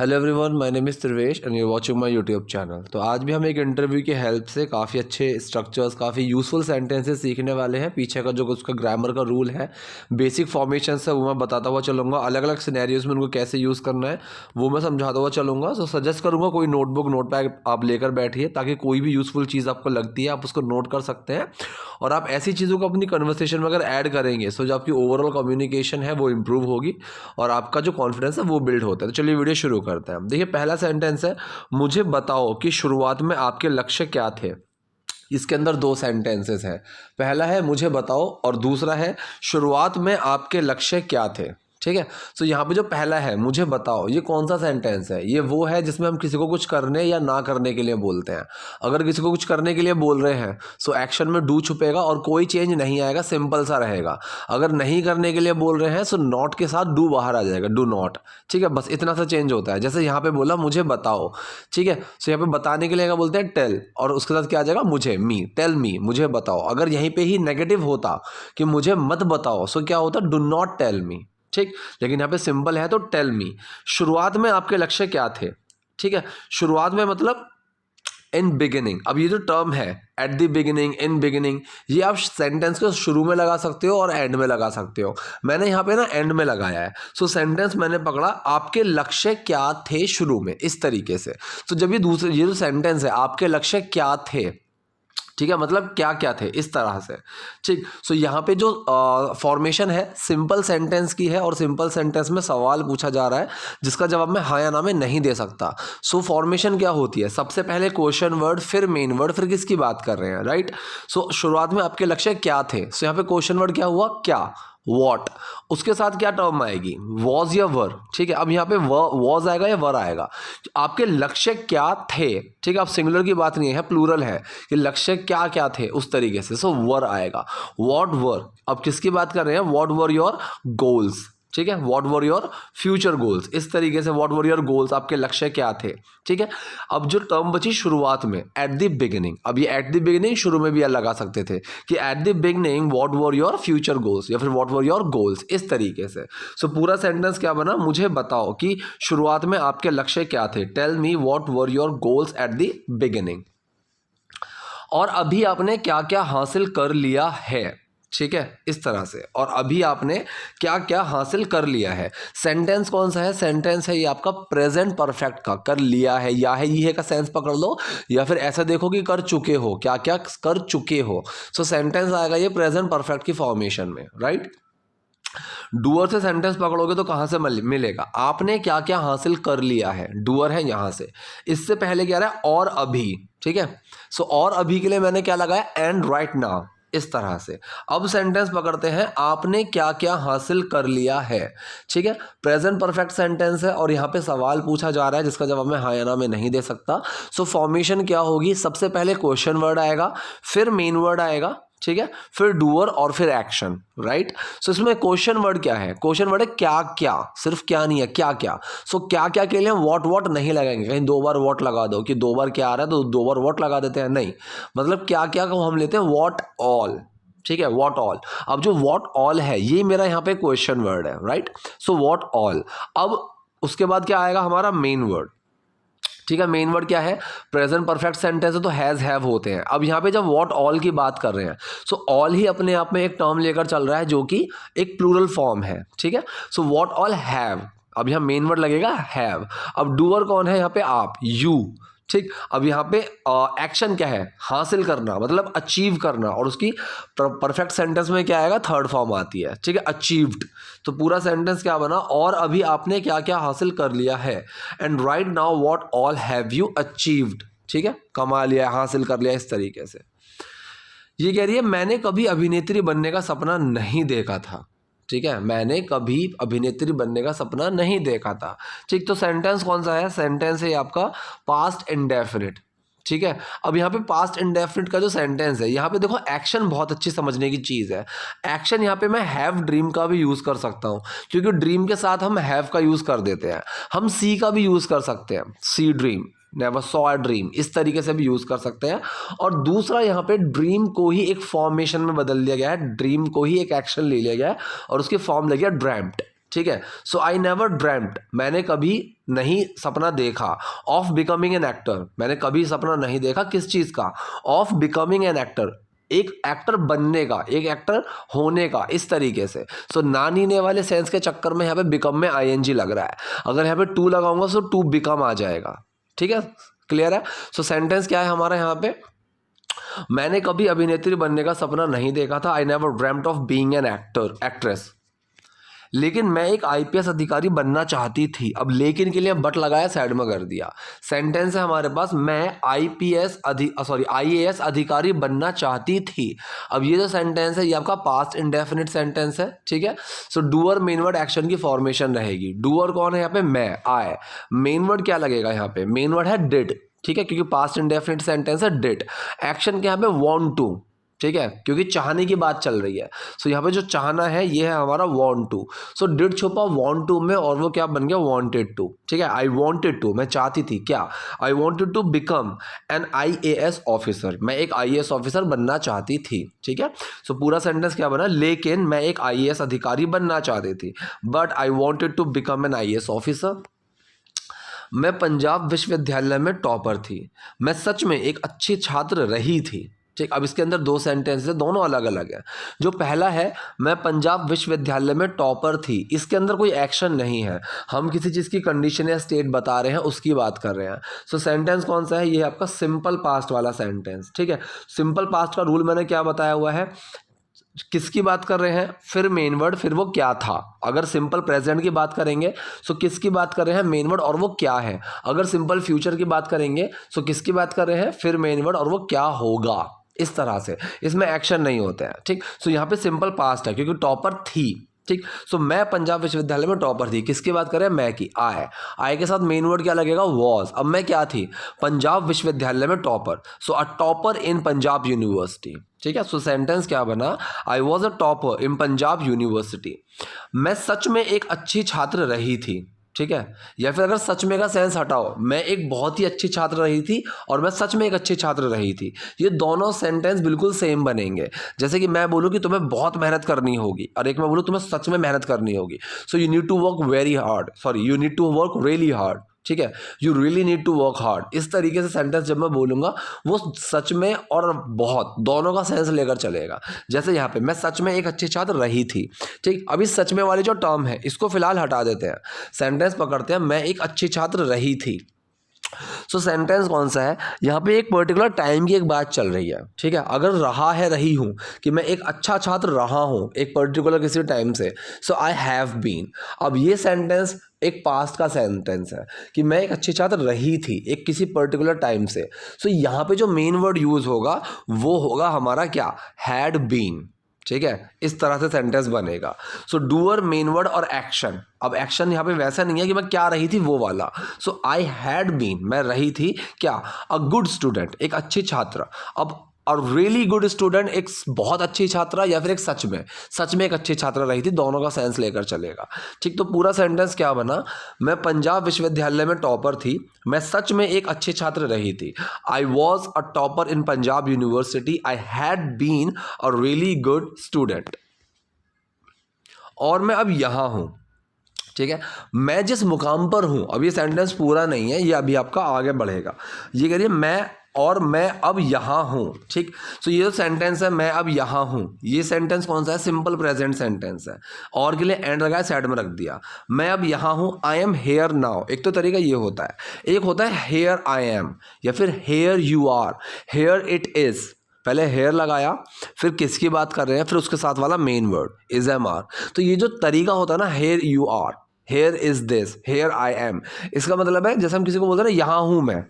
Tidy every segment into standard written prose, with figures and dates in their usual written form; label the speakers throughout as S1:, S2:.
S1: Hello everyone, my name is Trivesh and you watching my YouTube channel. तो आज भी हम एक इंटरव्यू की हेल्प से काफ़ी अच्छे स्ट्रक्चर्स, काफ़ी यूजफुल सेंटेंसेस सीखने वाले हैं। पीछे का जो उसका ग्रामर का रूल है, बेसिक फॉर्मेशंस है, वो मैं बताता हुआ चलूँगा। अलग अलग सिनेरियोज में उनको कैसे यूज़ करना है वो मैं समझाता हुआ चलूँगा। सो सजेस्ट करूँगा कोई नोटबुक नोटपैड आप लेकर बैठिए, ताकि कोई भी यूज़फुल चीज़ आपको लगती है आप उसको नोट कर सकते हैं। और आप ऐसी चीज़ों को अपनी कन्वर्सेशन में अगर ऐड करेंगे सो जो आपकी ओवरऑल कम्युनिकेशन है वो इम्प्रूव होगी और आपका जो कॉन्फिडेंस है वो बिल्ड होता है। तो चलिए वीडियो शुरू करते हैं। देखिए, पहला सेंटेंस है, मुझे बताओ कि शुरुआत में आपके लक्ष्य क्या थे। इसके अंदर दो सेंटेंसेस हैं। पहला है मुझे बताओ और दूसरा है शुरुआत में आपके लक्ष्य क्या थे। ठीक है। सो यहाँ पे जो पहला है मुझे बताओ, ये कौन सा सेंटेंस है? ये वो है जिसमें हम किसी को कुछ करने या ना करने के लिए बोलते हैं। अगर किसी को कुछ करने के लिए बोल रहे हैं सो एक्शन में डू छुपेगा और कोई चेंज नहीं आएगा, सिंपल सा रहेगा। अगर नहीं करने के लिए बोल रहे हैं सो नॉट के साथ डू बाहर आ जाएगा, डू नॉट। ठीक है, बस इतना सा चेंज होता है। जैसे यहाँ पे बोला मुझे बताओ, ठीक है, सो यहाँ पे बताने के लिए क्या बोलते हैं? टेल, और उसके साथ क्या आ जाएगा? मुझे, मी, टेल मी, मुझे बताओ। अगर यहीं पे ही नेगेटिव होता कि मुझे मत बताओ सो क्या होता? Do not tell me. ठीक, लेकिन यहाँ पे सिंपल है तो टेल मी। शुरुआत में आपके लक्ष्य क्या थे? ठीक है, शुरुआत में मतलब इन बिगिनिंग। अब ये जो टर्म है eight the beginning, in beginning, ये आप सेंटेंस को शुरू में लगा सकते हो और एंड में लगा सकते हो। मैंने यहाँ पे ना एंड में लगाया है। सो सेंटेंस मैंने पकड़ा आपके लक्ष्य क्या थे शुरू में, इस तरीके से। तो जब ये जो सेंटेंस है आपके लक्ष्य क्या थे, ठीक है, मतलब क्या क्या थे, इस तरह से। ठीक, सो यहाँ पे जो फॉर्मेशन है सिंपल सेंटेंस की है और सिंपल सेंटेंस में सवाल पूछा जा रहा है जिसका जवाब मैं हाँ या ना में नहीं दे सकता। सो फॉर्मेशन क्या होती है? सबसे पहले क्वेश्चन वर्ड, फिर मेन वर्ड, फिर किसकी बात कर रहे हैं, राइट। सो शुरुआत में आपके लक्ष्य क्या थे, सो यहाँ पे क्वेश्चन वर्ड क्या हुआ? क्या, वॉट। उसके साथ क्या टर्म आएगी? वॉज या वर। ठीक है, अब यहाँ पे वॉज आएगा या वर आएगा। आपके लक्ष्य क्या थे, ठीक है, अब सिंगुलर की बात नहीं है, प्लूरल है कि लक्ष्य क्या क्या थे, उस तरीके से। सो वर आएगा, वॉट वर। अब किसकी बात कर रहे हैं? What were your goals. ठीक है, what were your future goals, इस तरीके से व्हाट वर योर गोल्स, आपके लक्ष्य क्या थे। ठीक है, अब जो टर्म बची शुरुआत में, एट द बिगिनिंग। अब ये एट द बिगिनिंग शुरू में भी लगा सकते थे कि eight the beginning what were your future goals या फिर व्हाट वर योर गोल्स, इस तरीके से। सो पूरा सेंटेंस क्या बना? मुझे बताओ कि शुरुआत में आपके लक्ष्य क्या थे। Tell me what were your goals at the beginning. और अभी आपने क्या क्या हासिल कर लिया है। ठीक है, इस तरह से। और अभी आपने क्या क्या हासिल कर लिया है। सेंटेंस कौन सा है? सेंटेंस है ये आपका प्रेजेंट परफेक्ट का। कर लिया है, या है, ये है का सेंस पकड़ लो, या फिर ऐसा देखो कि कर चुके हो, क्या क्या कर चुके हो। सो सेंटेंस आएगा ये प्रेजेंट परफेक्ट की फॉर्मेशन में, राइट। डूअर से सेंटेंस पकड़ोगे तो कहाँ से मिलेगा? आपने क्या क्या हासिल कर लिया है, डूअर है यहाँ से। इससे पहले क्या रहा है? और अभी। ठीक है, सो और अभी के लिए मैंने क्या लगाया? एंड राइट नाउ, इस तरह से। अब सेंटेंस पकड़ते हैं, आपने क्या क्या हासिल कर लिया है। ठीक है, प्रेजेंट परफेक्ट सेंटेंस है और यहाँ पे सवाल पूछा जा रहा है जिसका जवाब मैं हाँ या ना में नहीं दे सकता। सो फॉर्मेशन क्या होगी? सबसे पहले क्वेश्चन वर्ड आएगा, फिर मेन वर्ड आएगा, ठीक है, फिर डूअर और फिर एक्शन, राइट। सो इसमें क्वेश्चन वर्ड क्या है? क्वेश्चन वर्ड है क्या क्या, सिर्फ क्या नहीं है, क्या क्या। सो क्या क्या के लिए हम वॉट वॉट नहीं लगाएंगे। कहीं दो बार वॉट लगा दो कि दो बार क्या आ रहा है तो दो बार वॉट लगा देते हैं, नहीं। मतलब क्या क्या को हम लेते हैं वॉट ऑल। ठीक है, वॉट ऑल। अब जो वॉट ऑल है ये मेरा यहाँ पे क्वेश्चन वर्ड है, राइट। So what all. अब उसके बाद क्या आएगा? हमारा मेन वर्ड। ठीक है, मेन वर्ड क्या है? प्रेजेंट परफेक्ट सेंटेंस है तो हैज हैव होते हैं। अब यहाँ पे जब व्हाट ऑल की बात कर रहे हैं सो ऑल ही अपने आप में एक टर्म लेकर चल रहा है जो कि एक प्लूरल फॉर्म है। ठीक है, सो व्हाट ऑल हैव। अब यहाँ मेन वर्ड लगेगा हैव। अब डूअर कौन है यहाँ पे? आप, यू। ठीक, अब यहाँ पे एक्शन क्या है? हासिल करना, मतलब अचीव करना। और उसकी परफेक्ट सेंटेंस में क्या आएगा? थर्ड फॉर्म आती है। ठीक है, अचीव्ड। तो पूरा सेंटेंस क्या बना? और अभी आपने क्या क्या हासिल कर लिया है। And right now what all have you achieved. ठीक है, कमा लिया, हासिल कर लिया, इस तरीके से। ये कह रही है मैंने कभी अभिनेत्री बनने का सपना नहीं देखा था। ठीक है, मैंने कभी अभिनेत्री बनने का सपना नहीं देखा था। ठीक, तो सेंटेंस कौन सा है? सेंटेंस है आपका पास्ट इंडेफिनिट। ठीक है, अब यहाँ पे पास्ट इंडेफिनिट का जो सेंटेंस है, यहाँ पे देखो एक्शन बहुत अच्छी समझने की चीज़ है। एक्शन यहाँ पे मैं हैव ड्रीम का भी यूज़ कर सकता हूँ, क्योंकि ड्रीम के साथ हम हैव का यूज़ कर देते हैं। हम सी का भी यूज़ कर सकते हैं, see dream, never saw a dream, इस तरीके से भी यूज़ कर सकते हैं। और दूसरा यहाँ पे ड्रीम को ही एक फॉर्मेशन में बदल दिया गया है, ड्रीम को ही एक एक्शन ले लिया गया है और उसकी फॉर्म लग गया ड्रैम्ड। ठीक है। सो आई नेवर ड्रेम्ड, मैंने कभी नहीं सपना देखा, ऑफ बिकमिंग एन एक्टर, मैंने कभी सपना नहीं देखा किस चीज़ का, ऑफ बिकमिंग एन एक्टर, एक एक्टर बनने का, एक एक्टर होने का, इस तरीके से। सो ना नीने वाले सेंस के चक्कर में यहाँ पे बिकम में आईएनजी लग रहा है, अगर यहाँ पे टू लगाऊंगा तो टू बिकम आ जाएगा, ठीक है, क्लियर है। सो सेंटेंस क्या है हमारा यहाँ पे, मैंने कभी अभिनेत्री बनने का सपना नहीं देखा था, I never dreamed of being an actor actress, लेकिन मैं एक आईपीएस अधिकारी बनना चाहती थी। अब लेकिन के लिए बट लगाया, साइड में कर दिया। सेंटेंस है हमारे पास, मैं आईएएस अधिकारी बनना चाहती थी। अब ये जो सेंटेंस है ये आपका पास्ट इंडेफिनिट सेंटेंस है, ठीक है। So doer main word action की फॉर्मेशन रहेगी। डूअर कौन है यहाँ पे, मैं, आई। मेन वर्ड क्या लगेगा यहाँ पे, मेन वर्ड है डिड, ठीक है, क्योंकि पास्ट इंडेफिनिट सेंटेंस है डिड। एक्शन के यहाँ पे वांट टू, ठीक है, क्योंकि चाहने की बात चल रही है। सो यहाँ पे जो चाहना है ये है हमारा वांट टू। सो डिड छुपा वांट टू में और वो क्या बन गया, वांटेड टू, ठीक है। आई वांटेड टू, मैं चाहती थी क्या, I wanted to become an IAS officer, मैं एक आईएएस ऑफिसर बनना चाहती थी, ठीक है। सो पूरा सेंटेंस क्या बना, लेकिन मैं एक आईएएस अधिकारी बनना चाहती थी, but I wanted to become an IAS officer. मैं पंजाब विश्वविद्यालय में टॉपर थी, मैं सच में एक अच्छी छात्र रही थी, ठीक। अब इसके अंदर दो सेंटेंस है, दोनों अलग अलग है। जो पहला है, मैं पंजाब विश्वविद्यालय में टॉपर थी, इसके अंदर कोई एक्शन नहीं है, हम किसी चीज़ की कंडीशन या स्टेट बता रहे हैं, उसकी बात कर रहे हैं। सो सेंटेंस कौन सा है, ये है आपका सिंपल पास्ट वाला सेंटेंस, ठीक है। सिंपल पास्ट का रूल मैंने क्या बताया हुआ है, किसकी बात कर रहे हैं, फिर मेन वर्ड, फिर वो क्या था। अगर सिंपल प्रेजेंट की बात करेंगे सो किसकी बात कर रहे हैं, मेन वर्ड और वो क्या है। अगर सिंपल फ्यूचर की बात करेंगे सो किसकी बात कर रहे हैं, फिर मेन वर्ड और वो क्या होगा। इस तरह से इसमें एक्शन नहीं होते हैं, ठीक। सो यहाँ पे सिंपल पास्ट है क्योंकि टॉपर थी, ठीक। सो मैं पंजाब विश्वविद्यालय में टॉपर थी, किसकी बात करें, मैं की, आई के साथ मेन वर्ड क्या लगेगा, वॉज। अब मैं क्या थी, पंजाब विश्वविद्यालय में topper, so a topper in Punjab university, ठीक है। सो सेंटेंस क्या बना, आई was a topper in Punjab university. मैं सच में एक अच्छी छात्र रही थी, ठीक है। या फिर अगर सच में का सेंस हटाओ, मैं एक बहुत ही अच्छी छात्र रही थी और मैं सच में एक अच्छी छात्र रही थी, ये दोनों सेंटेंस बिल्कुल सेम बनेंगे। जैसे कि मैं बोलूँ कि तुम्हें बहुत मेहनत करनी होगी और एक मैं बोलूँ तुम्हें सच में मेहनत करनी होगी। So you need to work very hard, sorry you need to work really hard, ठीक है, you really need to work hard. इस तरीके से सेंटेंस जब मैं बोलूँगा वो सच में और बहुत दोनों का सेंस लेकर चलेगा। जैसे यहाँ पे मैं सच में एक अच्छी छात्र रही थी, ठीक। अभी सच में वाली जो टर्म है इसको फिलहाल हटा देते हैं, सेंटेंस पकड़ते हैं, मैं एक अच्छी छात्र रही थी। सो सेंटेंस कौन सा है, यहाँ पे एक पर्टिकुलर टाइम की एक बात चल रही है, ठीक है। अगर रहा है, रही हूँ, कि मैं एक अच्छा छात्र रहा हूँ एक पर्टिकुलर किसी टाइम से, सो आई हैव बीन। अब ये सेंटेंस एक पास्ट का सेंटेंस है कि मैं एक अच्छी छात्र रही थी एक किसी पर्टिकुलर टाइम से। सो यहाँ पे जो मेन वर्ड यूज होगा वो होगा हमारा क्या, हैड बीन, ठीक है। इस तरह से सेंटेंस बनेगा। सो डूअर, मेन वर्ड और एक्शन। अब एक्शन यहाँ पे वैसा नहीं है कि मैं क्या रही थी वो वाला। सो आई हैड बीन, मैं रही थी क्या, अ गुड स्टूडेंट, एक अच्छी छात्र। अब और रियली गुड स्टूडेंट, एक बहुत अच्छी छात्रा, या फिर एक सच में एक अच्छी छात्रा रही थी, दोनों का सेंस लेकर चलेगा, ठीक। तो पूरा सेंटेंस क्या बना, मैं पंजाब विश्वविद्यालय में टॉपर थी, मैं सच में एक अच्छी छात्र रही थी, I was a topper in Punjab University, I had been a really good student. और मैं अब यहाँ हूँ, ठीक है, मैं जिस मुकाम पर हूँ। अब ये सेंटेंस पूरा नहीं है, ये अभी आपका आगे बढ़ेगा। ये करिए, मैं और मैं अब यहाँ हूँ, ठीक। सो ये जो सेंटेंस है, मैं अब यहाँ हूँ, ये सेंटेंस कौन सा है, सिंपल प्रेजेंट सेंटेंस है। और के लिए एंड लगाया, साइड में रख दिया, मैं अब यहाँ हूँ, आई एम हेयर नाउ। एक तो तरीका ये होता है, एक होता है हेयर आई एम, या फिर here you are, here it is. पहले हेयर लगाया, फिर किसकी बात कर रहे हैं, फिर उसके साथ वाला main word is am are. तो ये जो तरीका होता है ना, here you are, here is this, here I am, इसका मतलब है जैसे हम किसी को बोलते हैं ना, यहाँ हूँ मैं।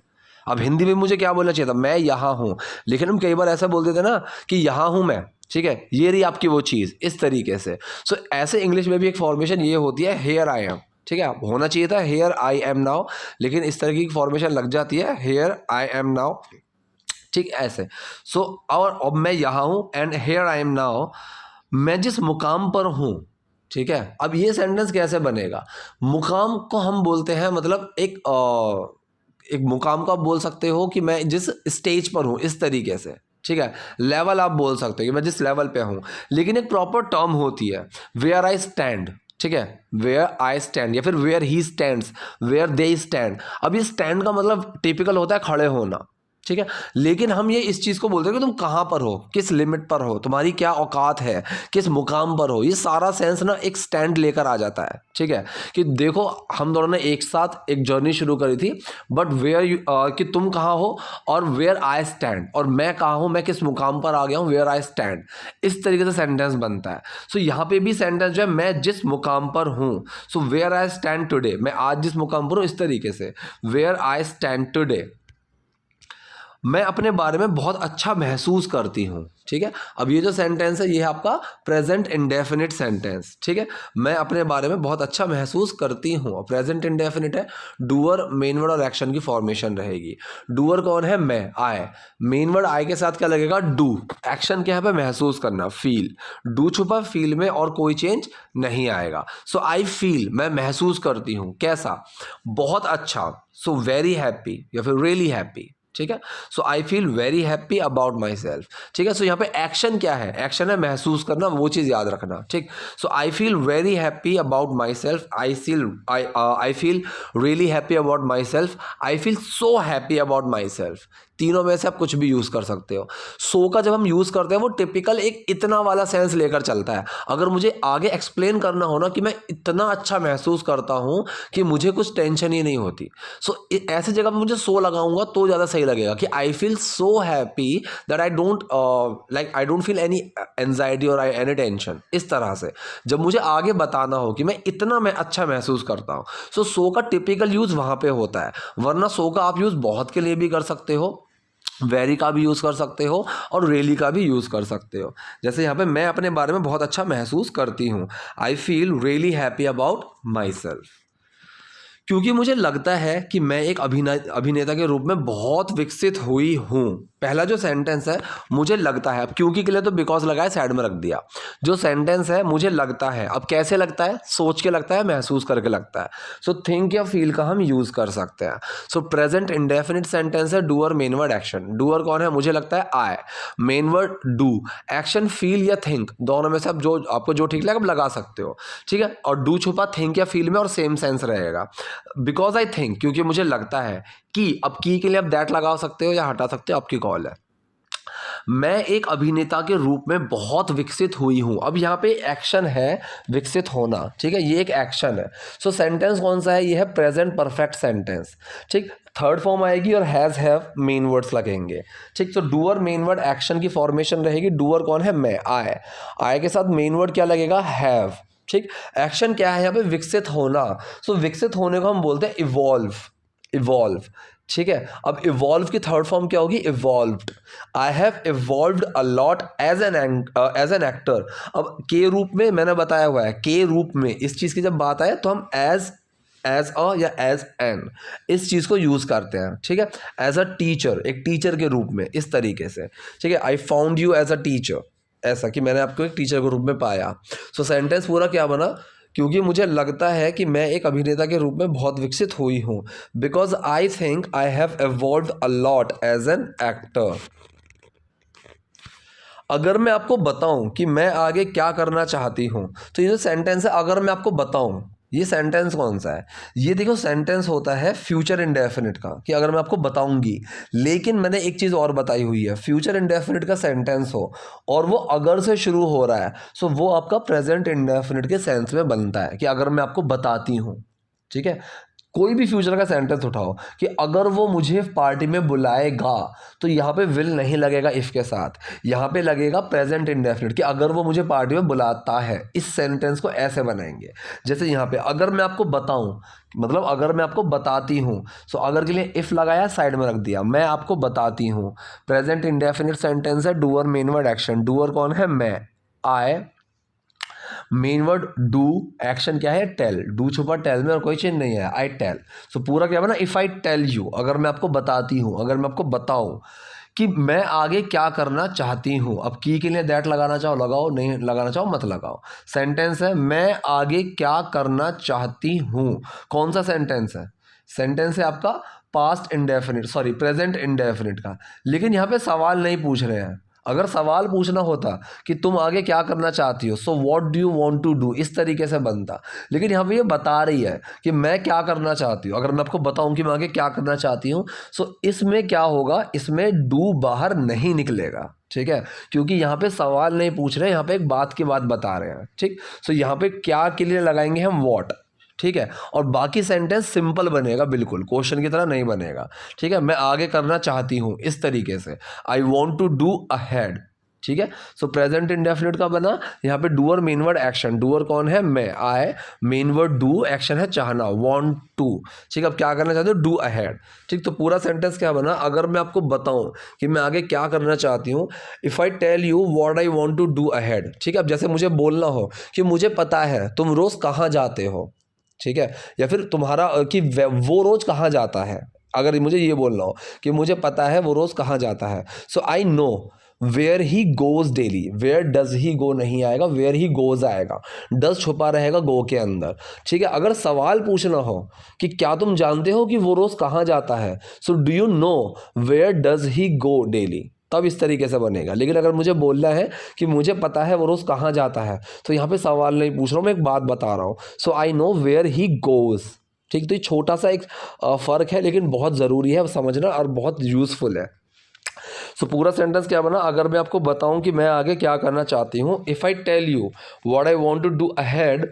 S1: अब हिंदी में मुझे क्या बोलना चाहिए था, मैं यहाँ हूँ, लेकिन हम कई बार ऐसा बोल देते ना कि यहाँ हूँ मैं, ठीक है, ये रही आपकी वो चीज़, इस तरीके से। सो ऐसे इंग्लिश में भी एक फॉर्मेशन ये होती है, हेयर आई एम, ठीक है। होना चाहिए था हेयर आई एम नाउ, लेकिन इस तरह की फॉर्मेशन लग जाती है, हेयर आई एम नाउ, ठीक, ऐसे। सो और अब मैं यहाँ हूँ, and hair I M now, मैं जिस मुकाम पर हूँ, ठीक है। अब ये सेंटेंस कैसे बनेगा, मुकाम को हम बोलते हैं, मतलब एक मुकाम को आप बोल सकते हो कि मैं जिस स्टेज पर हूँ, इस तरीके से, ठीक है। लेवल आप बोल सकते हो कि मैं जिस लेवल पे हूँ, लेकिन एक प्रॉपर टर्म होती है, वेयर आई स्टैंड, ठीक है, वेयर आई स्टैंड या फिर where he stands, where they stand. अब ये स्टैंड का मतलब टिपिकल होता है खड़े होना, ठीक है, लेकिन हम ये इस चीज़ को बोलते हैं कि तुम कहाँ पर हो, किस लिमिट पर हो, तुम्हारी क्या औकात है, किस मुकाम पर हो। ये सारा सेंस ना एक स्टैंड लेकर आ जाता है, ठीक है, कि देखो हम दोनों ने एक साथ एक जर्नी शुरू करी थी, बट वेयर यू कि तुम कहाँ हो और वेयर आई स्टैंड, और मैं कहाँ हूँ, मैं किस मुकाम पर आ गया हूँ, वेयर आई स्टैंड। इस तरीके से सेंटेंस बनता है। सो यहाँ पे भी सेंटेंस जो है मैं जिस मुकाम पर हूँ, so where I stand today, मैं आज जिस मुकाम पर हूँ, इस तरीके से वेयर आई स्टैंड टुडे। मैं अपने बारे में बहुत अच्छा महसूस करती हूँ, ठीक है। अब ये जो सेंटेंस है ये है आपका प्रेजेंट इंडेफिनिट सेंटेंस, ठीक है। मैं अपने बारे में बहुत अच्छा महसूस करती हूँ, प्रेजेंट इंडेफिनिट है, डूअर मेन वर्ड और एक्शन की फॉर्मेशन रहेगी। डूअर कौन है, मैं, आई, मेन वर्ड आई के साथ क्या लगेगा, डू, एक्शन क्या है पे महसूस करना, फील, डू छुपा फील में और कोई चेंज नहीं आएगा। सो आई फील, मैं महसूस करती हूँ, कैसा, बहुत अच्छा, सो वेरी हैप्पी या फिर रियली हैप्पी, ठीक है। So I feel very happy about myself, ठीक है। सो यहाँ पे एक्शन क्या है, एक्शन है महसूस करना, वो चीज़ याद रखना, ठीक। So I feel very happy about myself, I feel really happy about myself, I feel so happy about myself. तीनों में से आप कुछ भी यूज़ कर सकते हो। सो का जब हम यूज़ करते हैं वो टिपिकल एक इतना वाला सेंस लेकर चलता है। अगर मुझे आगे एक्सप्लेन करना हो ना कि मैं इतना अच्छा महसूस करता हूँ कि मुझे कुछ टेंशन ही नहीं होती, सो ऐसी जगह पर मुझे सो लगाऊंगा तो ज़्यादा सही लगेगा कि आई feel so happy that I don't feel any anxiety और एनी टेंशन। इस तरह से जब मुझे आगे बताना हो कि मैं अच्छा महसूस करता हूँ, सो का टिपिकल यूज़ वहाँ पे होता है। वरना सो का आप यूज़ बहुत के लिए भी कर सकते हो, वेरी का भी यूज़ कर सकते हो और रियली का भी यूज़ कर सकते हो। जैसे यहाँ पे मैं अपने बारे में बहुत अच्छा महसूस करती हूँ, आई feel really happy about my self. क्योंकि मुझे लगता है कि मैं एक अभिनेता के रूप में बहुत विकसित हुई हूँ। पहला जो सेंटेंस है मुझे लगता है, अब क्योंकि के लिए तो बिकॉज लगाया, साइड में रख दिया। जो सेंटेंस है मुझे लगता है, अब कैसे लगता है, सोच के लगता है, महसूस करके लगता है। सो थिंक या फील का हम यूज़ कर सकते हैं। सो प्रेजेंट इंडेफिनिट सेंटेंस है doer main word action. Doer कौन है, मुझे लगता है I, main word do, action feel या थिंक, दोनों में से आप जो आपको जो ठीक लगे आप लगा सकते हो, ठीक है। और डू छुपा थिंक या फील में और सेम सेंस रहेगा। बिकॉज आई थिंक, क्योंकि मुझे लगता है कि, अब की के लिए आप दैट लगा सकते हो या हटा सकते हो, आपकी कॉल है। मैं एक अभिनेता के रूप में बहुत विकसित हुई हूं। अब यहाँ पे एक्शन है विकसित होना, ठीक है, ये एक एक्शन है। सो सेंटेंस कौन सा है, ये है प्रेजेंट परफेक्ट सेंटेंस, ठीक। थर्ड फॉर्म आएगी और हैज हैव मेन वर्ड्स लगेंगे, ठीक। तो डूअर मेन वर्ड एक्शन की फॉर्मेशन रहेगी। डूअर कौन है, मैं, आई के साथ मेन वर्ड क्या लगेगा, हैव, ठीक। एक्शन क्या है यहाँ पे, विकसित होना। सो विकसित होने को हम बोलते हैं इवॉल्व, इवॉल्व, ठीक है। अब इवॉल्व की थर्ड फॉर्म क्या होगी, evolved. I have evolved a lot as an actor. अब के रूप में मैंने बताया हुआ है, के रूप में इस चीज़ की जब बात आए तो हम एज अ या एज एन इस चीज़ को यूज़ करते हैं, ठीक है। एज अ टीचर, एक टीचर के रूप में, इस तरीके से, ठीक है। I found you as a teacher, ऐसा कि मैंने आपको एक टीचर के रूप में पाया। सो सेंटेंस पूरा क्या बना, क्योंकि मुझे लगता है कि मैं एक अभिनेता के रूप में बहुत विकसित हुई हूँ, because I think I have evolved a lot as an actor. अगर मैं आपको बताऊं कि मैं आगे क्या करना चाहती हूं, तो ये जो सेंटेंस है अगर मैं आपको बताऊं, ये सेंटेंस कौन सा है, ये देखो सेंटेंस होता है फ्यूचर इंडेफिनिट का, कि अगर मैं आपको बताऊंगी। लेकिन मैंने एक चीज़ और बताई हुई है, फ्यूचर इंडेफिनिट का सेंटेंस हो और वो अगर से शुरू हो रहा है, सो वो आपका प्रेजेंट इंडेफिनिट के सेंस में बनता है कि अगर मैं आपको बताती हूँ, ठीक है। कोई भी फ्यूचर का सेंटेंस उठाओ कि अगर वो मुझे पार्टी में बुलाएगा, तो यहाँ पे विल नहीं लगेगा इफ के साथ, यहाँ पे लगेगा प्रेजेंट इंडेफिनिट कि अगर वो मुझे पार्टी में बुलाता है। इस सेंटेंस को ऐसे बनाएंगे, जैसे यहाँ पे अगर मैं आपको बताऊं, मतलब अगर मैं आपको बताती हूँ, सो अगर के लिए इफ लगाया, साइड में रख दिया, मैं आपको बताती हूँ, प्रेजेंट इंडेफिनिट सेंटेंस है, doer main word action. Doer कौन है, मैं, I, main word do, action क्या है, टेल, डू छुपा टेल में और कोई चेंज नहीं है, आई टेल। सो पूरा क्या बना, इफ आई टेल यू, अगर मैं आपको बताती हूँ, अगर मैं आपको बताऊं कि मैं आगे क्या करना चाहती हूँ। अब की के लिए दैट लगाना चाहो लगाओ, नहीं लगाना चाहो मत लगाओ। सेंटेंस है मैं आगे क्या करना चाहती हूँ। कौन सा सेंटेंस है, सेंटेंस है आपका past indefinite, sorry present indefinite का। लेकिन यहाँ पे सवाल नहीं पूछ रहे हैं, अगर सवाल पूछना होता कि तुम आगे क्या करना चाहती हो, so what do you want to do, इस तरीके से बनता। लेकिन यहाँ पे ये बता रही है कि मैं क्या करना चाहती हूँ। अगर मैं आपको बताऊँ कि मैं आगे क्या करना चाहती हूँ, सो इसमें क्या होगा, इसमें डू बाहर नहीं निकलेगा, ठीक है, क्योंकि यहाँ पे सवाल नहीं पूछ रहे हैं, यहाँ पे एक बात की बात बता रहे हैं, ठीक। सो यहाँ पे क्या के लिए लगाएंगे हम, व्हाट, ठीक है। और बाकी सेंटेंस सिंपल बनेगा, बिल्कुल क्वेश्चन की तरह नहीं बनेगा, ठीक है। मैं आगे करना चाहती हूँ, इस तरीके से, I want to do ahead, ठीक है। सो प्रेजेंट इंडेफिनिट का बना यहाँ पे doer main word action, doer कौन है, मैं, I, main word do, action है चाहना, वांट टू, ठीक है। अब क्या करना चाहते हो, डू अहेड, ठीक। तो पूरा सेंटेंस क्या बना, अगर मैं आपको बताऊं कि मैं आगे क्या करना चाहती हूँ, if I tell you what I want to do ahead, ठीक है। अब जैसे मुझे बोलना हो कि मुझे पता है तुम रोज़ कहाँ जाते हो, ठीक है, या फिर तुम्हारा कि वो रोज़ कहाँ जाता है, अगर मुझे ये बोलना हो कि मुझे पता है वो रोज़ कहाँ जाता है, so I know where he goes daily, where does he go नहीं आएगा, वेयर ही गोज आएगा, डज छुपा रहेगा गो के अंदर, ठीक है। अगर सवाल पूछना हो कि क्या तुम जानते हो कि वो रोज़ कहाँ जाता है, so do you know where does he go daily, तब इस तरीके से बनेगा। लेकिन अगर मुझे बोलना है कि मुझे पता है वो रोज़ कहाँ जाता है, तो यहाँ पे सवाल नहीं पूछ रहा हूँ, मैं एक बात बता रहा हूँ, so I know where he goes, ठीक। तो ये छोटा सा एक फ़र्क है, लेकिन बहुत ज़रूरी है समझना और बहुत यूज़फुल है। सो पूरा सेंटेंस क्या बना, अगर मैं आपको बताऊं कि मैं आगे क्या करना चाहती हूँ, if I tell you what I want to do ahead,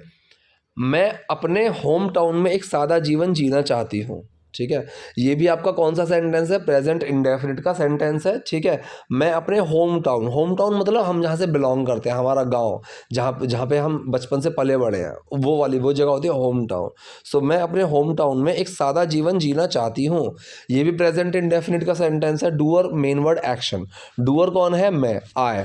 S1: मैं अपने होम टाउन में एक सादा जीवन जीना चाहती हूँ, ठीक है। ये भी आपका कौन सा सेंटेंस है, प्रेजेंट इंडेफिनिट का सेंटेंस है, ठीक है। मैं अपने होम टाउन, होम टाउन मतलब हम जहाँ से बिलोंग करते हैं, हमारा गांव, जहाँ जहाँ पे हम बचपन से पले बड़े हैं, वो जगह होती है होम टाउन। सो मैं अपने होम टाउन में एक सादा जीवन जीना चाहती हूँ, ये भी प्रेजेंट इंडेफिनिट का सेंटेंस है। Doer main word action, doer कौन है, मैं, आई,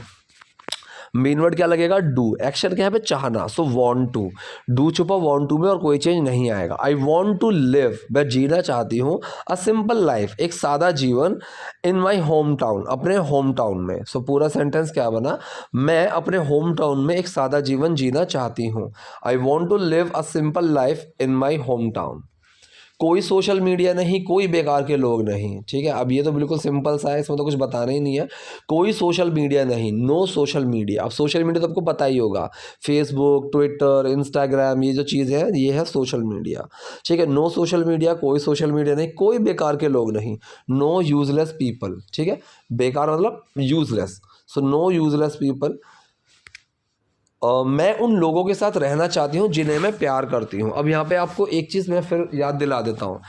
S1: मेन वर्ड क्या लगेगा, डू, एक्शन क्या है पे, चाहना, सो वांट टू, डू छुपा वांट टू में और कोई चेंज नहीं आएगा। आई वांट टू लिव, मैं जीना चाहती हूँ, अ सिंपल लाइफ, एक सादा जीवन, इन माई होम टाउन, अपने होम टाउन में। सो पूरा सेंटेंस क्या बना, मैं अपने होम टाउन में एक सादा जीवन जीना चाहती हूँ, I want to live a simple life in my home town. कोई सोशल मीडिया नहीं, कोई बेकार के लोग नहीं, ठीक है। अब ये तो बिल्कुल सिंपल सा है, इसमें तो कुछ बताना ही नहीं है, कोई सोशल मीडिया नहीं, नो सोशल मीडिया। अब सोशल मीडिया तो आपको पता ही होगा, फेसबुक, ट्विटर, इंस्टाग्राम, ये जो चीज़ है ये है सोशल मीडिया, ठीक है। नो सोशल मीडिया, कोई सोशल मीडिया नहीं, कोई बेकार के लोग नहीं, नो यूजलेस पीपल, ठीक है। बेकार मतलब useless, so no useless people. मैं उन लोगों के साथ रहना चाहती हूँ जिन्हें मैं प्यार करती हूँ। अब यहाँ पे आपको एक चीज़ मैं फिर याद दिला देता हूँ,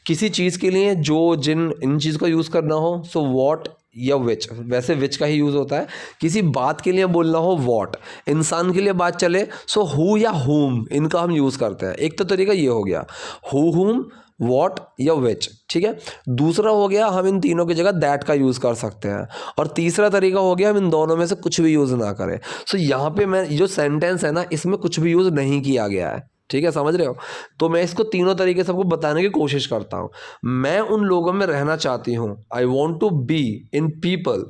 S1: किसी चीज़ के लिए जो जिन इन चीज़ का यूज़ करना हो, सो वॉट या विच, वैसे विच का ही यूज़ होता है। किसी बात के लिए बोलना हो, वॉट, इंसान के लिए बात चले, सो हु या हुम, इनका हम यूज़ करते हैं। एक तो तरीका ये हो गया, हु, हुम, वॉट या विच, ठीक है। दूसरा हो गया, हम इन तीनों की जगह दैट का यूज़ कर सकते हैं। और तीसरा तरीका हो गया, हम इन दोनों में से कुछ भी यूज़ ना करें। सो यहाँ पे मैं जो सेंटेंस है ना, इसमें कुछ भी यूज़ नहीं किया गया है, ठीक है, समझ रहे हो। तो मैं इसको तीनों तरीके से आपको बताने की कोशिश करता हूँ। मैं उन लोगों में रहना चाहती हूँ, I want to be in people,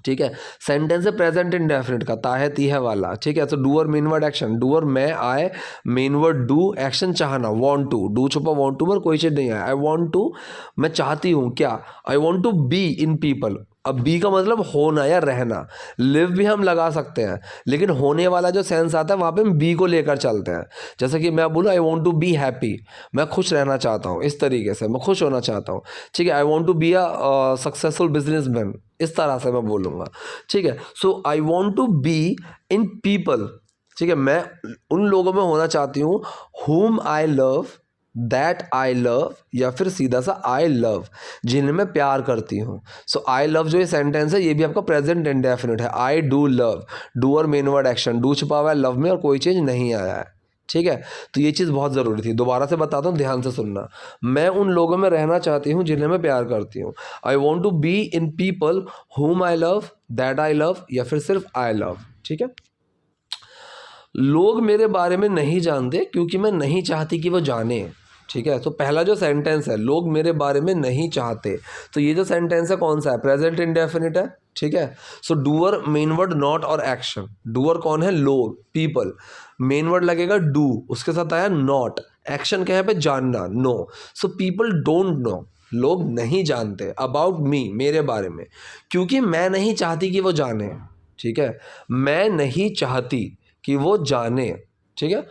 S1: ठीक है। सेंटेंस है प्रेजेंट इंडेफिनिट का, ता है ती है वाला, ठीक है। तो doer main word action, doer मैं, आए, मेन वर्ड डू, एक्शन चाहना, वांट टू, डू छुपा वांट टू में कोई चीज़ नहीं है। आई वांट टू, मैं चाहती हूँ क्या, I want to be in people. अब बी का मतलब होना या रहना, लिव भी हम लगा सकते हैं, लेकिन होने वाला जो सेंस आता है वहाँ पे हम बी को लेकर चलते हैं। जैसे कि मैं बोलूँ I want to be happy, मैं खुश रहना चाहता हूँ, इस तरीके से मैं खुश होना चाहता हूँ, ठीक है। I want to be a successful businessman, इस तरह से मैं बोलूँगा, ठीक है। So I want to be in people, ठीक है। मैं उन लोगों में होना चाहती हूँ, हुम I love, that I love, या फिर सीधा सा आई लव, जिन्हें मैं प्यार करती हूँ। सो आई लव जो ये सेंटेंस है, ये भी आपका प्रेजेंट इंडेफिनिट है। आई डू लव, डू और मेन वर्ड एक्शन, डू छुपा हुआ है लव में और कोई चीज़ नहीं आया है, ठीक है। तो ये चीज़ बहुत ज़रूरी थी, दोबारा से बताता हूँ, ध्यान से सुनना। मैं उन लोगों में रहना चाहती हूँ जिन्हें मैं प्यार करती हूँ, I want to be in people whom I love, that I love, या फिर सिर्फ आई लव, ठीक है। लोग मेरे बारे में नहीं जानते क्योंकि मैं नहीं चाहती कि वो जाने, ठीक है। तो पहला जो सेंटेंस है, लोग मेरे बारे में नहीं चाहते, तो ये जो सेंटेंस है कौन सा है, प्रेजेंट इंडेफिनिट है, ठीक है। So doer main word not और एक्शन, डूअर कौन है, लोग, पीपल, मेन वर्ड लगेगा डू, उसके साथ आया नॉट, एक्शन क्या है पे, जानना, know. So people don't know, लोग नहीं जानते अबाउट मी, मेरे बारे में, क्योंकि मैं नहीं चाहती कि वो जाने। ठीक है, मैं नहीं चाहती कि वो जाने। ठीक है,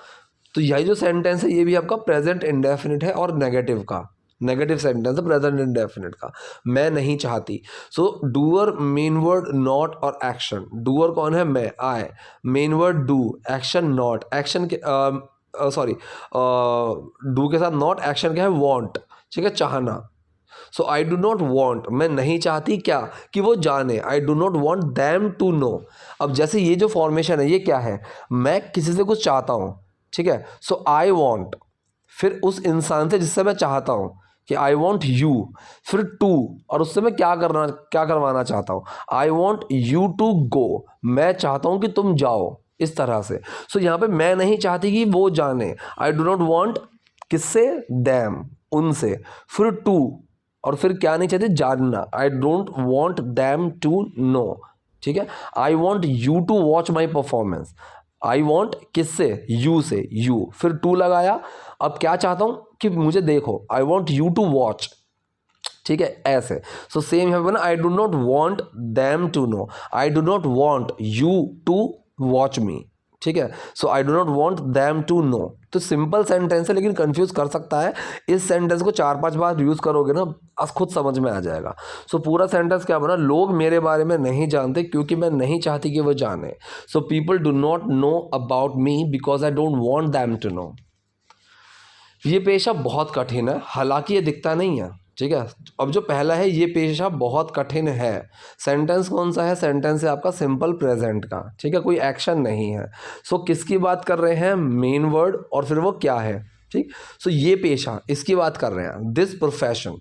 S1: तो यही जो सेंटेंस है ये भी आपका प्रेजेंट इंडेफिनिट है और नेगेटिव का, नेगेटिव सेंटेंस है प्रेजेंट इंडेफिनिट का, मैं नहीं चाहती। So doer main word not और एक्शन। डूअर कौन है? मैं, I. Main word do, action not, action के सॉरी डू के साथ नॉट, एक्शन क्या है? वॉन्ट। ठीक है, चाहना। So I do not want, मैं नहीं चाहती क्या? कि वो जाने। I do not want them to know. अब जैसे ये जो फॉर्मेशन है ये क्या है? मैं किसी से कुछ चाहता हूँ। ठीक है, सो आई वॉन्ट, फिर उस इंसान से जिससे मैं चाहता हूँ कि आई वॉन्ट यू, फिर टू, और उससे मैं क्या करवाना चाहता हूँ? I want you to go, मैं चाहता हूँ कि तुम जाओ, इस तरह से। सो यहाँ पे मैं नहीं चाहती कि वो जाने। आई डू नॉट वॉन्ट, किससे? दैम, उनसे। फिर टू, और फिर क्या नहीं चाहते? जानना। I don't want them to know. ठीक है, I want you to watch my performance. I want किससे? यू से, यू, फिर टू लगाया। अब क्या चाहता हूं? कि मुझे देखो। I want you to watch. ठीक है, ऐसे। सो सेम यहाँ पे ना, I do not want them to no, I do not want you to watch me. ठीक है, so I do not want them to know. तो सिंपल सेंटेंस है लेकिन कंफ्यूज कर सकता है। इस सेंटेंस को 4-5 बार यूज करोगे ना, आज खुद समझ में आ जाएगा। सो पूरा सेंटेंस क्या बना? लोग मेरे बारे में नहीं जानते क्योंकि मैं नहीं चाहती कि वो जाने। So people do not know about me because I don't want them to know. ये पेशा बहुत कठिन है, हालांकि ये दिखता नहीं है। ठीक है, अब जो पहला है, ये पेशा बहुत कठिन है। सेंटेंस कौन सा है? सेंटेंस है आपका सिंपल प्रेजेंट का। ठीक है, कोई एक्शन नहीं है। सो किसकी बात कर रहे हैं? मेन वर्ड, और फिर वो क्या है? ठीक, सो ये पेशा, इसकी बात कर रहे हैं, दिस प्रोफेशन।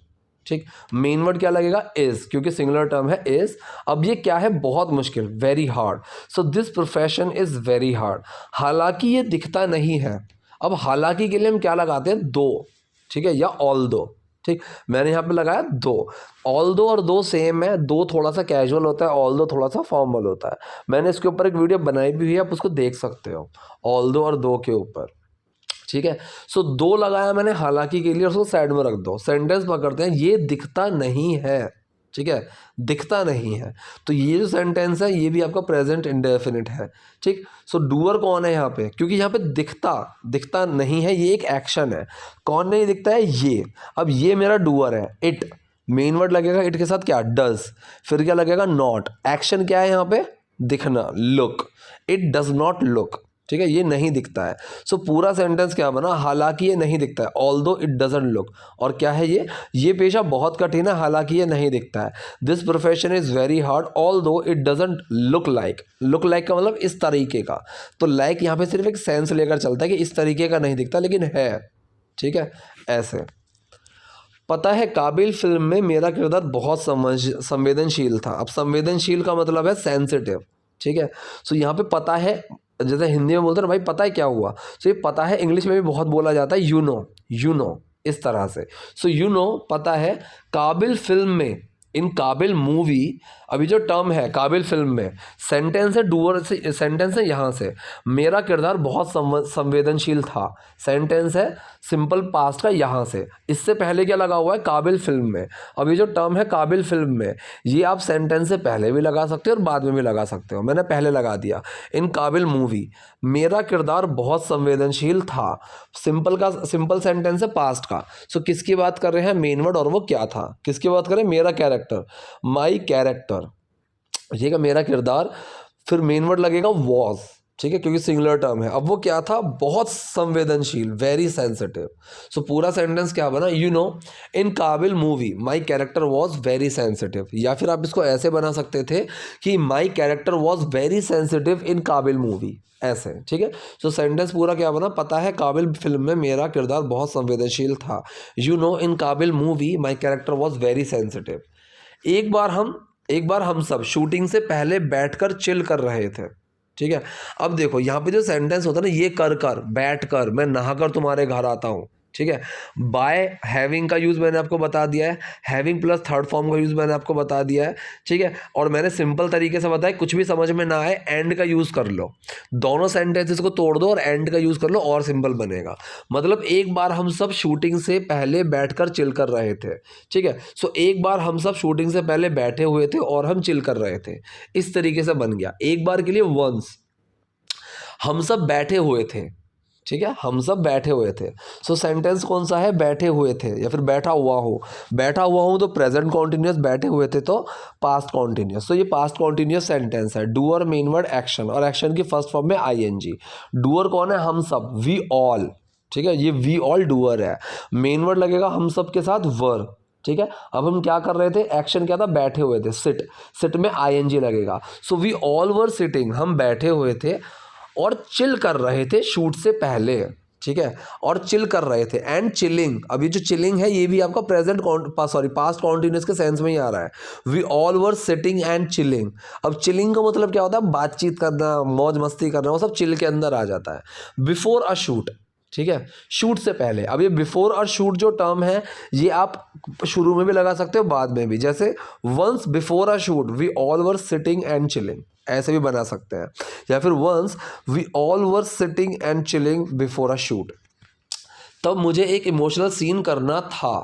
S1: ठीक, मेन वर्ड क्या लगेगा? इज, क्योंकि सिंगुलर टर्म है इज। अब ये क्या है? बहुत मुश्किल, very hard. So this profession is very hard, हालांकि ये दिखता नहीं है। अब हालांकि के लिए हम क्या लगाते हैं? दो। ठीक है, या ऑल दो। ठीक, मैंने यहाँ पे लगाया दो। ऑल दो और दो सेम है, दो थोड़ा सा कैजुअल होता है, ऑल दो थोड़ा सा फॉर्मल होता है। मैंने इसके ऊपर एक वीडियो बनाई भी है, आप उसको देख सकते हो, ऑल दो और दो के ऊपर। ठीक है, सो दो लगाया मैंने हालांकि के लिए, और उसको साइड में रख दो। सेंटेंस पकड़ते हैं, ये दिखता नहीं है। ठीक है, दिखता नहीं है। तो ये जो सेंटेंस है ये भी आपका प्रेजेंट इंडेफिनिट है। ठीक, सो डूअर कौन है यहाँ पे? क्योंकि यहाँ पे दिखता नहीं है, ये एक एक्शन है। कौन नहीं दिखता है? ये। अब ये मेरा डूअर है, इट। मेन वर्ड लगेगा इट के साथ क्या? डज। फिर क्या लगेगा? नॉट। एक्शन क्या है यहाँ पे? दिखना, look. It does not look. ठीक है, ये नहीं दिखता है। सो पूरा सेंटेंस क्या बना? हालांकि ये नहीं दिखता है, ऑल्दो इट डजंट लुक। और क्या है ये पेशा बहुत कठिन है, हालांकि ये नहीं दिखता है। This profession is very hard although it doesn't look like. Look like का मतलब इस तरीके का। तो लाइक यहाँ पे सिर्फ एक सेंस लेकर चलता है कि इस तरीके का नहीं दिखता, लेकिन है। ठीक है, ऐसे। पता है, काबिल फिल्म में मेरा किरदार बहुत संवेदनशील था। अब संवेदनशील का मतलब है सेंसिटिव। ठीक है, सो यहाँ पे पता है, जैसे हिंदी में बोलते हैं ना भाई पता है क्या हुआ, सो ये पता है इंग्लिश में भी बहुत बोला जाता है, यू नो, इस तरह से। सो यू नो, पता है। काबिल फिल्म में, इन काबिल मूवी, अभी जो टर्म है काबिल फिल्म में, सेंटेंस है डूअर से, सेंटेंस है यहाँ से, मेरा किरदार बहुत संवेदनशील था। सेंटेंस है सिंपल पास्ट का यहाँ से। इससे पहले क्या लगा हुआ है? काबिल फिल्म में। अभी जो टर्म है काबिल फिल्म में, ये आप सेंटेंस से पहले भी लगा सकते हो और बाद में भी लगा सकते हो। मैंने पहले लगा दिया। इन काबिल मूवी मेरा किरदार बहुत संवेदनशील था। सिंपल सेंटेंस है पास्ट का। सो किसकी बात कर रहे हैं? मेन वर्ड, और वो क्या था? किसकी बात कर रहे हैं? मेरा कैरेक्टर, माई कैरेक्टर। ठीक है, मेरा किरदार, फिर मेन वर्ड लगेगा वॉज। ठीक है, क्योंकि सिंगुलर टर्म है। अब वो क्या था? बहुत संवेदनशील, वेरी सेंसिटिव। सो पूरा सेंटेंस क्या बना? यू नो, इन काबिल movie my character was very sensitive. या फिर आप इसको ऐसे बना सकते थे कि my character was very sensitive इन काबिल मूवी, ऐसे। ठीक है, सो सेंटेंस पूरा क्या बना? पता है काबिल फिल्म में मेरा किरदार बहुत संवेदनशील था। यू नो, इन काबिल movie my character was very sensitive. एक बार हम सब शूटिंग से पहले बैठकर चिल कर रहे थे। ठीक है, अब देखो यहाँ पे जो सेंटेंस होता है ना, ये कर बैठ कर, मैं नहाकर तुम्हारे घर आता हूँ। ठीक है। बाय हैविंग का यूज़ मैंने आपको बता दिया है, हैविंग प्लस थर्ड फॉर्म का यूज़ मैंने आपको बता दिया है, ठीक है। और मैंने सिंपल तरीके से बताया, कुछ भी समझ में ना आए एंड का यूज़ कर लो, दोनों सेंटेंसेस को तोड़ दो और एंड का यूज़ कर लो और सिंपल बनेगा। मतलब एक बार हम सब शूटिंग से पहले बैठकर चिल कर रहे थे, ठीक है। सो एक बार हम सब शूटिंग से पहले बैठे हुए थे और हम चिल कर रहे थे, इस तरीके से बन गया। एक बार के लिए वंस, हम सब बैठे हुए थे, ठीक है, हम सब बैठे हुए थे। सो सेंटेंस कौन सा है, बैठे हुए थे या फिर बैठा हुआ हो। बैठा हुआ हूँ तो प्रेजेंट कॉन्टिन्यूस, बैठे हुए थे तो पास्ट कॉन्टिन्यूस। तो ये पास्ट कॉन्टिन्यूस सेंटेंस है। डूअर मेन वर्ड एक्शन, और एक्शन की फर्स्ट फॉर्म में आईएनजी। डूअर कौन है, हम सब, वी ऑल, ठीक है, ये वी ऑल डूअर है। मेन वर्ड लगेगा हम सब के साथ वर, ठीक है। अब हम क्या कर रहे थे, एक्शन क्या था, बैठे हुए थे, सिट, सिट में आईएनजी लगेगा। So we all were sitting, हम बैठे हुए थे और चिल कर रहे थे शूट से पहले, ठीक है, और चिल कर रहे थे। एंड चिलिंग, अभी जो चिलिंग है ये भी आपका प्रेजेंट पास्ट कॉन्टिन्यूस के सेंस में ही आ रहा है। We all were sitting and chilling. अब चिलिंग का मतलब क्या होता है, बातचीत करना, मौज मस्ती करना, वो सब चिल के अंदर आ जाता है। बिफोर अ शूट, ठीक है, शूट से पहले। अब ये बिफोर और शूट जो टर्म है ये आप शुरू में भी लगा सकते हो, बाद में भी, जैसे once before a shoot we all were sitting and chilling, ऐसे भी बना सकते हैं। या फिर once we all were sitting and chilling before a shoot, तब मुझे एक इमोशनल सीन करना था,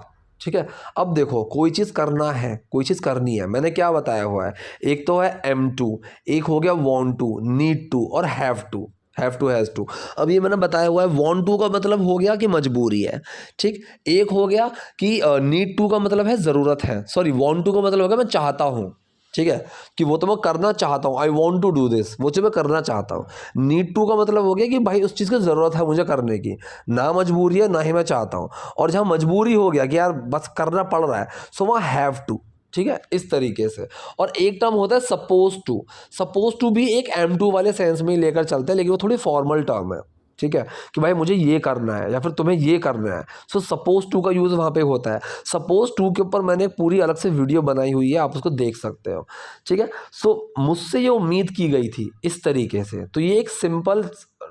S1: ठीक है। अब देखो, कोई चीज़ करना है, कोई चीज़ करनी है, मैंने क्या बताया हुआ है, एक तो है M2, एक हो गया want to, need to और have to, हैज़ टू। अब ये मैंने बताया हुआ है, want to का मतलब हो गया कि मजबूरी है, ठीक। एक हो गया कि need to का मतलब है ज़रूरत है, सॉरी want to का मतलब हो गया मैं चाहता हूँ, ठीक है, कि वो तो मैं करना चाहता हूँ, I want to do this, वो चीज़ मैं करना चाहता हूँ। नीड टू का मतलब हो गया कि भाई उस चीज़ की ज़रूरत है मुझे करने की, ना मजबूरी है ना ही मैं चाहता हूँ। और जहाँ मजबूरी हो गया कि यार बस करना पड़ रहा है, सो वहाँ हैव टू, ठीक है, इस तरीके से। और एक टर्म होता है सपोज टू। सपोज टू भी एक M2 वाले सेंस में ही लेकर चलते हैं, लेकिन वो थोड़ी फॉर्मल टर्म है, ठीक है, कि भाई मुझे ये करना है या फिर तुम्हें ये करना है। सो सपोज टू का यूज़ वहाँ पे होता है। सपोज टू के ऊपर मैंने एक पूरी अलग से वीडियो बनाई हुई है, आप उसको देख सकते हो, ठीक है। सो मुझसे ये उम्मीद की गई थी, इस तरीके से। तो ये एक सिंपल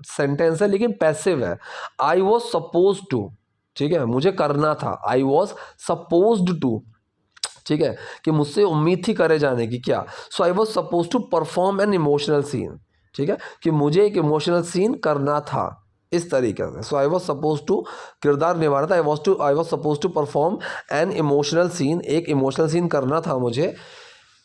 S1: सेंटेंस है लेकिन पैसिव है। आई वॉज सपोज टू, ठीक है, मुझे करना था, आई वॉज सपोज्ड टू, ठीक है, कि मुझसे उम्मीद थी करे जाने की, क्या, so I was suppose to perform an emotional scene, ठीक है, कि मुझे एक इमोशनल सीन करना था, इस तरीके से। So I was suppose to, किरदार निभाना था, I was suppose to perform an emotional scene, एक इमोशनल सीन करना था मुझे।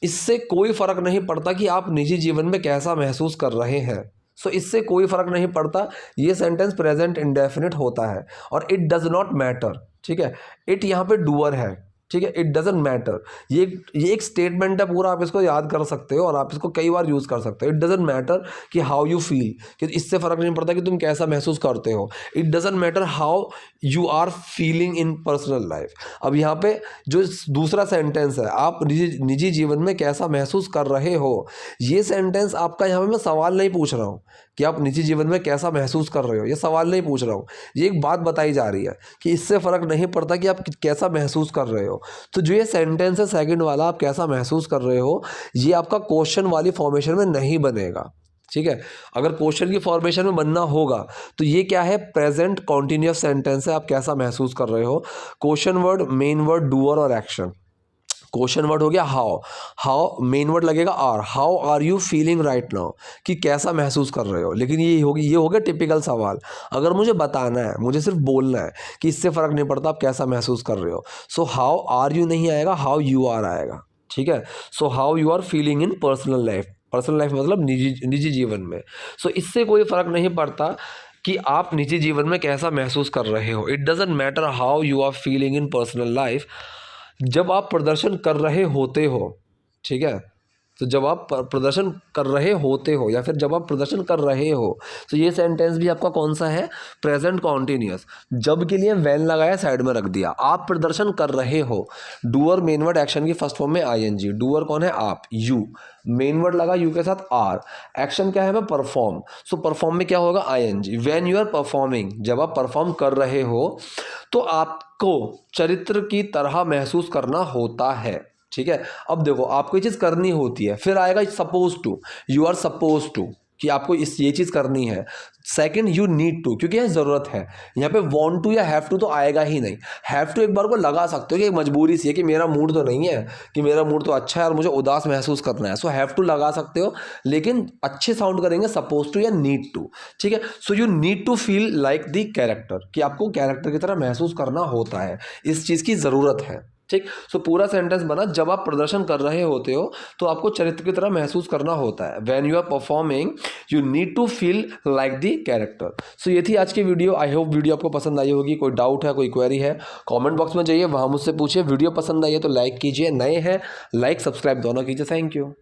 S1: इससे कोई फ़र्क नहीं पड़ता कि आप निजी जीवन में कैसा महसूस कर रहे हैं। सो इससे कोई फ़र्क नहीं पड़ता, ये सेंटेंस प्रेजेंट इंडेफिनिट होता है। और इट डज़ नॉट मैटर, ठीक है, इट यहाँ पे डूअर है, ठीक है, इट डजेंट मैटर, ये एक स्टेटमेंट है पूरा, आप इसको याद कर सकते हो और आप इसको कई बार यूज़ कर सकते हो। इट डजेंट मैटर कि हाउ यू फील, कि इससे फ़र्क नहीं पड़ता कि तुम कैसा महसूस करते हो। It doesn't matter how you are feeling in personal life. अब यहाँ पे जो दूसरा सेंटेंस है, आप निजी जीवन में कैसा महसूस कर रहे हो, ये सेंटेंस आपका, यहाँ पे मैं सवाल नहीं पूछ रहा हूँ कि आप निजी जीवन में कैसा महसूस कर रहे हो, ये सवाल नहीं पूछ रहा हूँ, ये एक बात बताई जा रही है कि इससे फ़र्क नहीं पड़ता कि आप कैसा महसूस कर रहे हो। तो जो ये सेंटेंस है सेकंड वाला, आप कैसा महसूस कर रहे हो, ये आपका क्वेश्चन वाली फॉर्मेशन में नहीं बनेगा, ठीक है। अगर क्वेश्चन की फॉर्मेशन में बनना होगा तो ये क्या है, प्रेजेंट कॉन्टिन्यूस सेंटेंस है, आप कैसा महसूस कर रहे हो। Question word, main word, doer और एक्शन। क्वेश्चन वर्ड हो गया हाउ, हाउ मेन वर्ड लगेगा are, how are you feeling right now, कि कैसा महसूस कर रहे हो। लेकिन ये हो गया टिपिकल सवाल। अगर मुझे बताना है, मुझे सिर्फ बोलना है कि इससे फ़र्क नहीं पड़ता आप कैसा महसूस कर रहे हो, सो हाउ आर यू नहीं आएगा, हाउ यू आर आएगा, ठीक है। So how you are feeling in personal life, personal life मतलब निजी जीवन में। सो इससे कोई फ़र्क नहीं पड़ता कि आप निजी जीवन में कैसा महसूस कर रहे हो। It doesn't matter how you are feeling in personal life, जब आप प्रदर्शन कर रहे होते हो, ठीक है, तो जब आप प्रदर्शन कर रहे होते हो या फिर जब आप प्रदर्शन कर रहे हो, तो ये सेंटेंस भी आपका कौन सा है, प्रेजेंट कॉन्टिन्यूस। जब के लिए वैन लगाया, साइड में रख दिया, आप प्रदर्शन कर रहे हो। डूअर मेन वर्ड, एक्शन की फर्स्ट फॉर्म में आईएनजी। डूअर कौन है, आप, यू, मेन वर्ड लगा यू के साथ आर, एक्शन क्या है, मैं परफॉर्म, सो परफॉर्म में क्या होगा, ING. When you are performing, जब आप परफॉर्म कर रहे हो तो आपको चरित्र की तरह महसूस करना होता है, ठीक है। अब देखो, आपको ये चीज़ करनी होती है, फिर आएगा suppose to, you are suppose to, कि आपको ये चीज़ करनी है। सेकंड, यू नीड टू, क्योंकि यह ज़रूरत है। यहाँ पे वांट टू या हैव टू तो आएगा ही नहीं। हैव टू एक बार को लगा सकते हो कि एक मजबूरी सी है कि मेरा मूड तो नहीं है, कि मेरा मूड तो अच्छा है और मुझे उदास महसूस करना है, सो हैव टू लगा सकते हो, लेकिन अच्छे साउंड करेंगे सपोज टू या नीड टू। ठीक है, so you need to feel like the character, कि आपको कैरेक्टर की तरह महसूस करना होता है, इस चीज़ की ज़रूरत है। ठीक, सो पूरा सेंटेंस बना, जब आप प्रदर्शन कर रहे होते हो तो आपको चरित्र की तरह महसूस करना होता है। When you are performing you need to feel like the character. So ये थी आज की वीडियो। आई होप वीडियो आपको पसंद आई होगी। कोई डाउट है, कोई क्वेरी है, कमेंट बॉक्स में जाइए, वहाँ मुझसे पूछिए। वीडियो पसंद आई है तो लाइक कीजिए, नए हैं लाइक सब्सक्राइब दोनों कीजिए। Thank you.